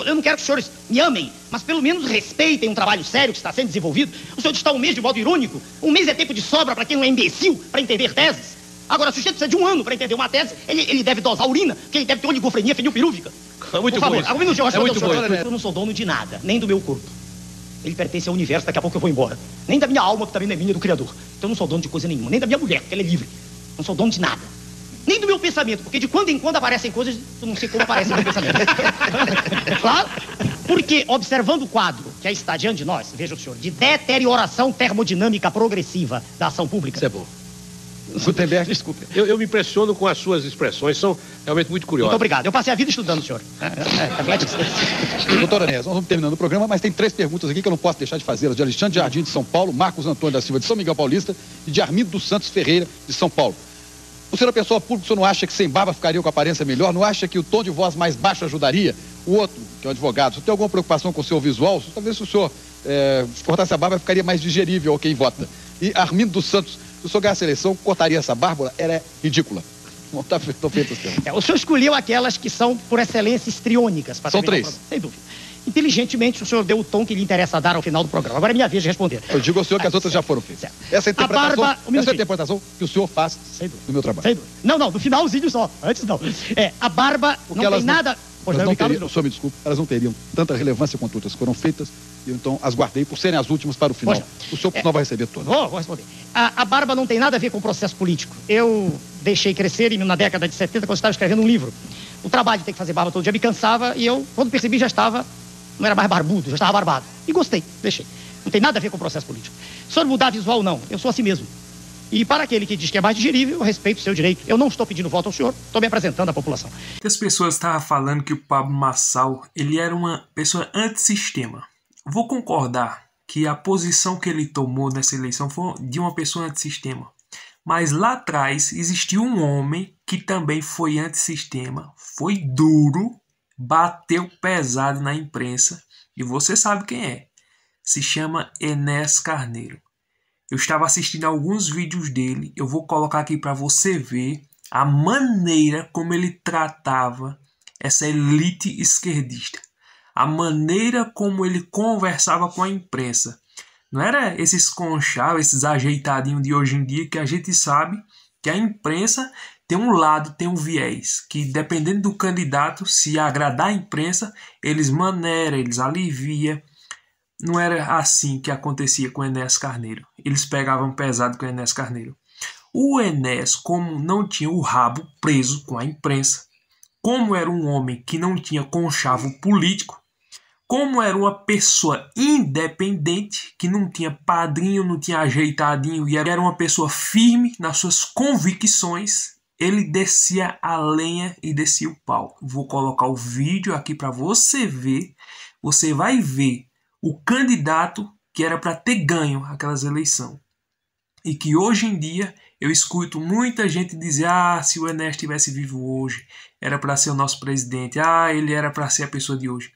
Eu não quero que os senhores me amem, mas pelo menos respeitem um trabalho sério que está sendo desenvolvido. O senhor está um mês de modo irônico. Um mês é tempo de sobra para quem não é imbecil para entender teses. Agora, se o sujeito precisa de 1 ano para entender uma tese, ele deve dosar urina, porque ele deve ter oligofrenia fenilpirúvica. É muito bom. Por favor, É muito bom. Eu não sou dono de nada, nem do meu corpo. Ele pertence ao universo, daqui a pouco eu vou embora. Nem da minha alma, que também não é minha, do Criador. Então eu não sou dono de coisa nenhuma. Nem da minha mulher, porque ela é livre. Não sou dono de nada. Nem do meu pensamento, porque de quando em quando aparecem coisas, eu não sei como aparecem no meu pensamento. Claro? Porque, observando o quadro que aí está diante de nós, veja o senhor, de deterioração termodinâmica progressiva da ação pública. Isso é bom. Gutenberg, desculpe. Eu me impressiono com as suas expressões, são realmente muito curiosas. Muito obrigado. Eu passei a vida estudando, senhor. Doutor Enéas, nós vamos terminando o programa, mas tem 3 perguntas aqui que eu não posso deixar de fazê-las. De Alexandre Jardim, de São Paulo, Marcos Antônio da Silva, de São Miguel Paulista, e de Armindo dos Santos Ferreira, de São Paulo. O senhor é pessoa pública, o senhor não acha que sem barba ficaria com a aparência melhor? Não acha que o tom de voz mais baixo ajudaria? O outro, que é um advogado, o senhor tem alguma preocupação com o seu visual? Talvez se o senhor cortasse a barba, ficaria mais digerível ao quem vota. E Armindo dos Santos, se o senhor ganhasse a eleição, cortaria essa barba? Ela é ridícula. Não está feito o senhor escolheu aquelas que são, por excelência, histriônicas. São 3. Sem dúvida. Inteligentemente, o senhor deu o tom que lhe interessa dar ao final do programa. Agora é minha vez de responder. Eu digo ao senhor que as outras já foram feitas. Essa é a interpretação que o senhor faz do meu trabalho. Sem dúvida. Não, do finalzinho só. Antes não. A barba não tem nada... Pois não teriam, o senhor me desculpe, elas não teriam tanta relevância quanto outras que foram feitas, e eu então as guardei por serem as últimas para o final. O senhor não vai receber todas. Vou responder. A barba não tem nada a ver com o processo político. Eu deixei crescer na década de 70, quando eu estava escrevendo um livro. O trabalho de ter que fazer barba todo dia me cansava, e eu, quando percebi, já estava, não era mais barbudo, já estava barbado. E gostei, deixei. Não tem nada a ver com o processo político. Se eu mudar visual, não. Eu sou assim mesmo. E para aquele que diz que é mais digerível, eu respeito o seu direito. Eu não estou pedindo voto ao senhor, estou me apresentando à população. As pessoas estavam falando que o Pablo Marçal, ele era uma pessoa antissistema. Vou concordar que a posição que ele tomou nessa eleição foi de uma pessoa antissistema. Mas lá atrás existiu um homem que também foi antissistema, foi duro, bateu pesado na imprensa, e você sabe quem é. Se chama Enéas Carneiro. Eu estava assistindo alguns vídeos dele, eu vou colocar aqui para você ver a maneira como ele tratava essa elite esquerdista. A maneira como ele conversava com a imprensa. Não era esses conchavos, esses ajeitadinhos de hoje em dia, que a gente sabe que a imprensa tem um lado, tem um viés, que dependendo do candidato, se agradar a imprensa, eles maneiram, eles aliviam. Não era assim que acontecia com o Enéas Carneiro. Eles pegavam pesado com o Enéas Carneiro. O Enéas, como não tinha o rabo preso com a imprensa, como era um homem que não tinha conchavo político, como era uma pessoa independente, que não tinha padrinho, não tinha ajeitadinho, e era uma pessoa firme nas suas convicções, ele descia a lenha e descia o pau. Vou colocar o vídeo aqui para você ver. Você vai ver o candidato que era para ter ganho aquelas eleições. E que hoje em dia eu escuto muita gente dizer: se o Enéas estivesse vivo hoje, era para ser o nosso presidente. Ele era para ser a pessoa de hoje.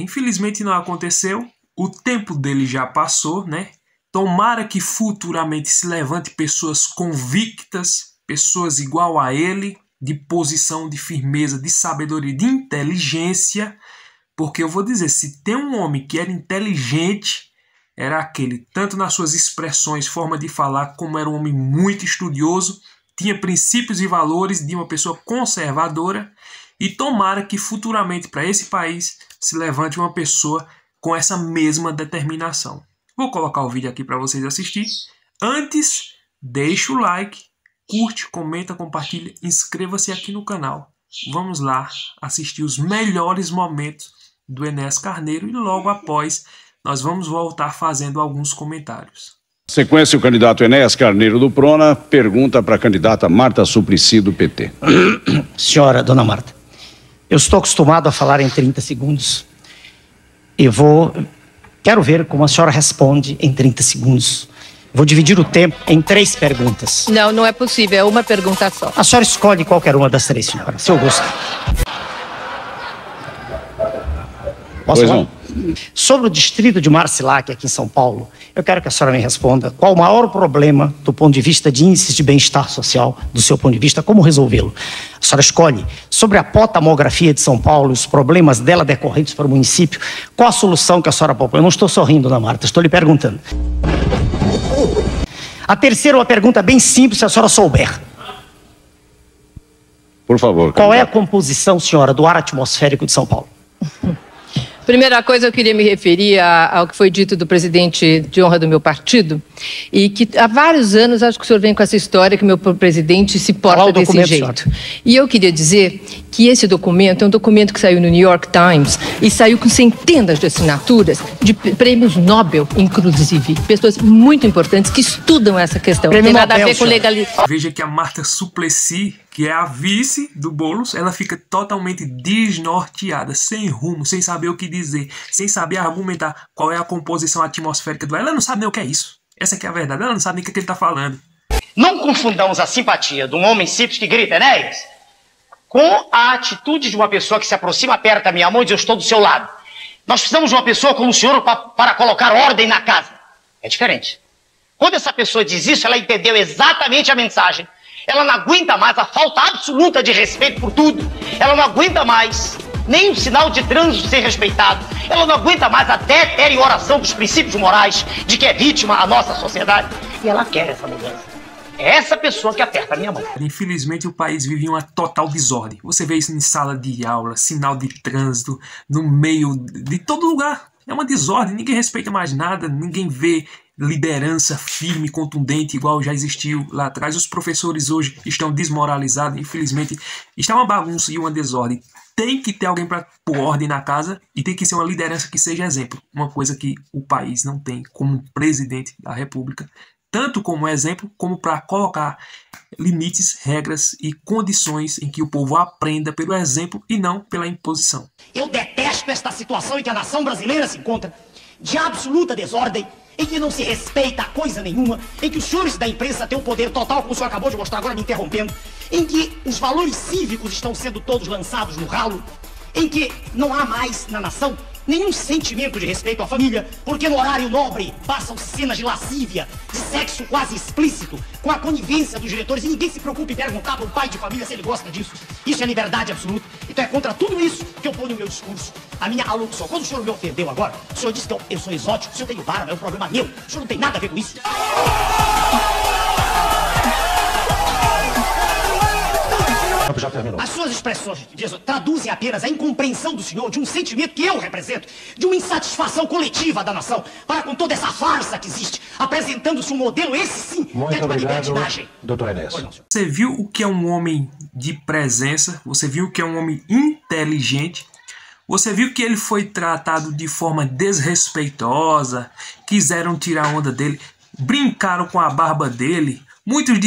Infelizmente não aconteceu. O tempo dele já passou, né? Tomara que futuramente se levante pessoas convictas, pessoas igual a ele, de posição, de firmeza, de sabedoria, de inteligência. Porque eu vou dizer, se tem um homem que era inteligente, era aquele, tanto nas suas expressões, forma de falar, como era um homem muito estudioso, tinha princípios e valores de uma pessoa conservadora, e tomara que futuramente para esse país se levante uma pessoa com essa mesma determinação. Vou colocar o vídeo aqui para vocês assistirem. Antes, deixa o like, curte, comenta, compartilha, inscreva-se aqui no canal. Vamos lá assistir os melhores momentos do Enéas Carneiro e logo após nós vamos voltar fazendo alguns comentários. Sequência, o candidato Enéas Carneiro do Prona pergunta para a candidata Marta Suplicy do PT. Senhora, dona Marta, eu estou acostumado a falar em 30 segundos e quero ver como a senhora responde em 30 segundos. Vou dividir o tempo em 3 perguntas. Não, não é possível, é uma pergunta só. A senhora escolhe qualquer uma das 3, senhora, se eu gostar. Pois não. Sobre o distrito de Marcilac, aqui em São Paulo, eu quero que a senhora me responda qual o maior problema do ponto de vista de índices de bem-estar social, do seu ponto de vista, como resolvê-lo. A senhora escolhe sobre a potamografia de São Paulo, os problemas dela decorrentes para o município, qual a solução que a senhora propõe? Eu não estou sorrindo, dona Marta, estou lhe perguntando. A terceira é uma pergunta bem simples, se a senhora souber. Por favor. Qual é a composição, senhora, do ar atmosférico de São Paulo? Primeira coisa, eu queria me referir ao que foi dito do presidente de honra do meu partido, e que há vários anos acho que o senhor vem com essa história que o meu presidente se porta desse jeito. E eu queria dizer que esse documento é um documento que saiu no New York Times e saiu com centenas de assinaturas de prêmios Nobel, inclusive. Pessoas muito importantes que estudam essa questão. Não tem nada a ver com legalidade. Veja que a Marta Suplicy, que é a vice do Boulos, ela fica totalmente desnorteada, sem rumo, sem saber o que dizer, sem saber argumentar qual é a composição atmosférica do ar. Ela não sabe nem o que é isso. Essa aqui é a verdade, ela não sabe nem o que ele está falando. Não confundamos a simpatia de um homem simples que grita, Enéas, com a atitude de uma pessoa que se aproxima, aperta a minha mão e diz, eu estou do seu lado. Nós precisamos de uma pessoa como o senhor para colocar ordem na casa. É diferente. Quando essa pessoa diz isso, ela entendeu exatamente a mensagem. Ela não aguenta mais a falta absoluta de respeito por tudo. Ela não aguenta mais nem um sinal de trânsito ser respeitado. Ela não aguenta mais a deterioração dos princípios morais de que é vítima a nossa sociedade. E ela quer essa mudança. É essa pessoa que aperta a minha mão. Infelizmente, o país vive uma total desordem. Você vê isso em sala de aula, sinal de trânsito, no meio de todo lugar. É uma desordem, ninguém respeita mais nada, ninguém vê liderança firme, contundente, igual já existiu lá atrás. Os professores hoje estão desmoralizados, infelizmente. Está uma bagunça e uma desordem. Tem que ter alguém para pôr ordem na casa e tem que ser uma liderança que seja exemplo. Uma coisa que o país não tem como presidente da República, tanto como exemplo, como para colocar limites, regras e condições em que o povo aprenda pelo exemplo e não pela imposição. Eu detesto esta situação em que a nação brasileira se encontra, de absoluta desordem, em que não se respeita coisa nenhuma, em que os senhores da imprensa têm o poder total, como o senhor acabou de mostrar agora me interrompendo, em que os valores cívicos estão sendo todos lançados no ralo, em que não há mais na nação nenhum sentimento de respeito à família, porque no horário nobre passam cenas de lascívia, de sexo quase explícito, com a conivência dos diretores, e ninguém se preocupa em perguntar para o pai de família se ele gosta disso. Isso é liberdade absoluta. Então é contra tudo isso que eu ponho o meu discurso. A minha alocução. Quando o senhor me ofendeu agora, o senhor disse que eu sou exótico, o senhor tem barba, é um problema meu. O senhor não tem nada a ver com isso. Já terminou. As suas expressões traduzem apenas a incompreensão do senhor de um sentimento que eu represento, de uma insatisfação coletiva da nação, para com toda essa farsa que existe, apresentando-se um modelo, esse sim, muito de uma obrigado, libertinagem. doutor Enéas. Você viu o que é um homem de presença, você viu o que é um homem inteligente, você viu que ele foi tratado de forma desrespeitosa, quiseram tirar a onda dele, brincaram com a barba dele. Muitos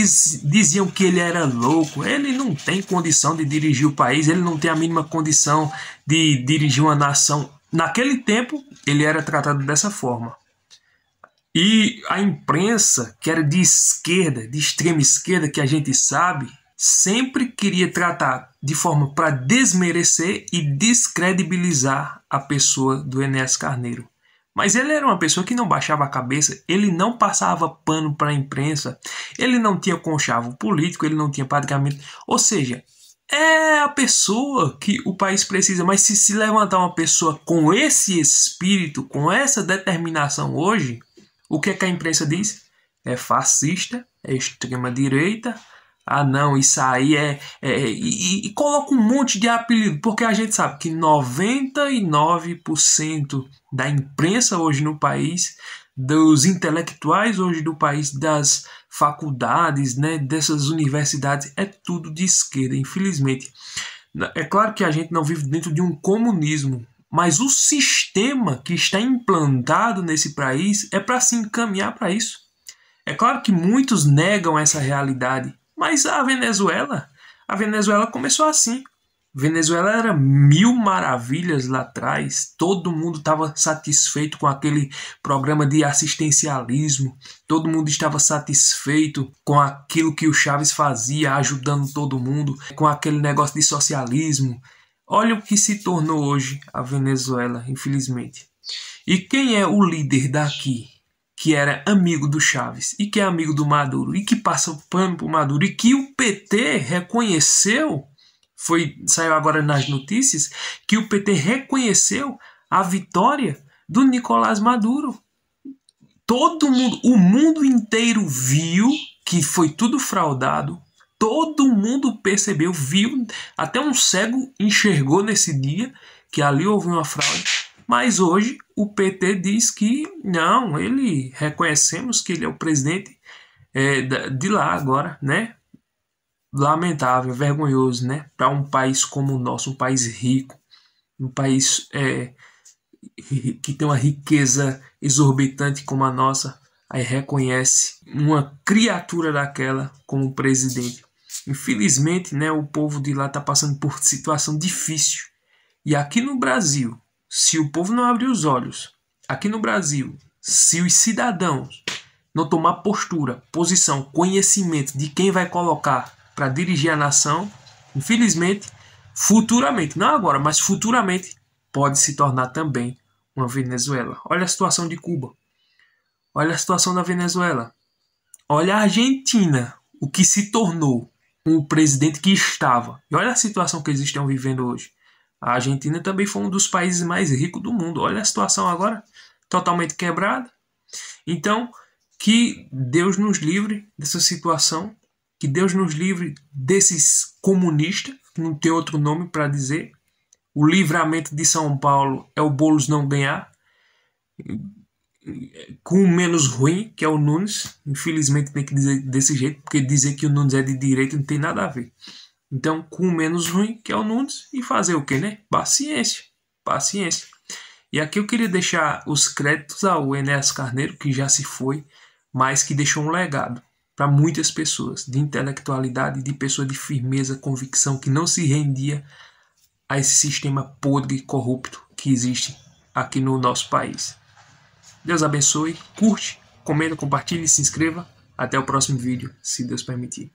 diziam que ele era louco, ele não tem condição de dirigir o país, ele não tem a mínima condição de dirigir uma nação. Naquele tempo, ele era tratado dessa forma. E a imprensa, que era de esquerda, de extrema esquerda, que a gente sabe, sempre queria tratar de forma para desmerecer e descredibilizar a pessoa do Enéas Carneiro. Mas ele era uma pessoa que não baixava a cabeça, ele não passava pano para a imprensa, ele não tinha conchavo político, ele não tinha pagamento. Ou seja, é a pessoa que o país precisa. Mas se levantar uma pessoa com esse espírito, com essa determinação hoje, o que é que a imprensa diz? É fascista, é extrema-direita. Ah não, isso aí e coloca um monte de apelido, porque a gente sabe que 99% da imprensa hoje no país, dos intelectuais hoje do país, das faculdades, né, dessas universidades, é tudo de esquerda, infelizmente. É claro que a gente não vive dentro de um comunismo, mas o sistema que está implantado nesse país é para se encaminhar para isso. É claro que muitos negam essa realidade, mas a Venezuela começou assim. Venezuela era mil maravilhas lá atrás, todo mundo estava satisfeito com aquele programa de assistencialismo, todo mundo estava satisfeito com aquilo que o Chávez fazia, ajudando todo mundo, com aquele negócio de socialismo. Olha o que se tornou hoje a Venezuela, infelizmente. E quem é o líder daqui, que era amigo do Chávez e que é amigo do Maduro e que passa o pano para o Maduro e que o PT reconheceu, saiu agora nas notícias, que o PT reconheceu a vitória do Nicolás Maduro. Todo mundo, o mundo inteiro viu que foi tudo fraudado. Todo mundo percebeu, viu, até um cego enxergou nesse dia que ali houve uma fraude. Mas hoje o PT diz que não, reconhecemos que ele é o presidente de lá agora, né? Lamentável, vergonhoso, né? Para um país como o nosso, um país rico, um país que tem uma riqueza exorbitante como a nossa, aí reconhece uma criatura daquela como presidente. Infelizmente, né, o povo de lá está passando por situação difícil. E aqui no Brasil, se o povo não abrir os olhos, aqui no Brasil, se os cidadãos não tomar postura, posição, conhecimento de quem vai colocar para dirigir a nação, infelizmente, futuramente, não agora, mas futuramente, pode se tornar também uma Venezuela. Olha a situação de Cuba. Olha a situação da Venezuela. Olha a Argentina, o que se tornou com o presidente que estava. E olha a situação que eles estão vivendo hoje. A Argentina também foi um dos países mais ricos do mundo. Olha a situação agora, totalmente quebrada. Então, que Deus nos livre dessa situação, que Deus nos livre desses comunistas, que não tem outro nome para dizer. O livramento de São Paulo é o Boulos não ganhar, com o menos ruim, que é o Nunes. Infelizmente tem que dizer desse jeito, porque dizer que o Nunes é de direita não tem nada a ver. Então, com o menos ruim, que é o Nunes, e fazer o quê, né? Paciência, paciência. E aqui eu queria deixar os créditos ao Enéas Carneiro, que já se foi, mas que deixou um legado para muitas pessoas, de intelectualidade, de pessoa de firmeza, convicção, que não se rendia a esse sistema podre e corrupto que existe aqui no nosso país. Deus abençoe, curte, comenta, compartilhe, se inscreva. Até o próximo vídeo, se Deus permitir.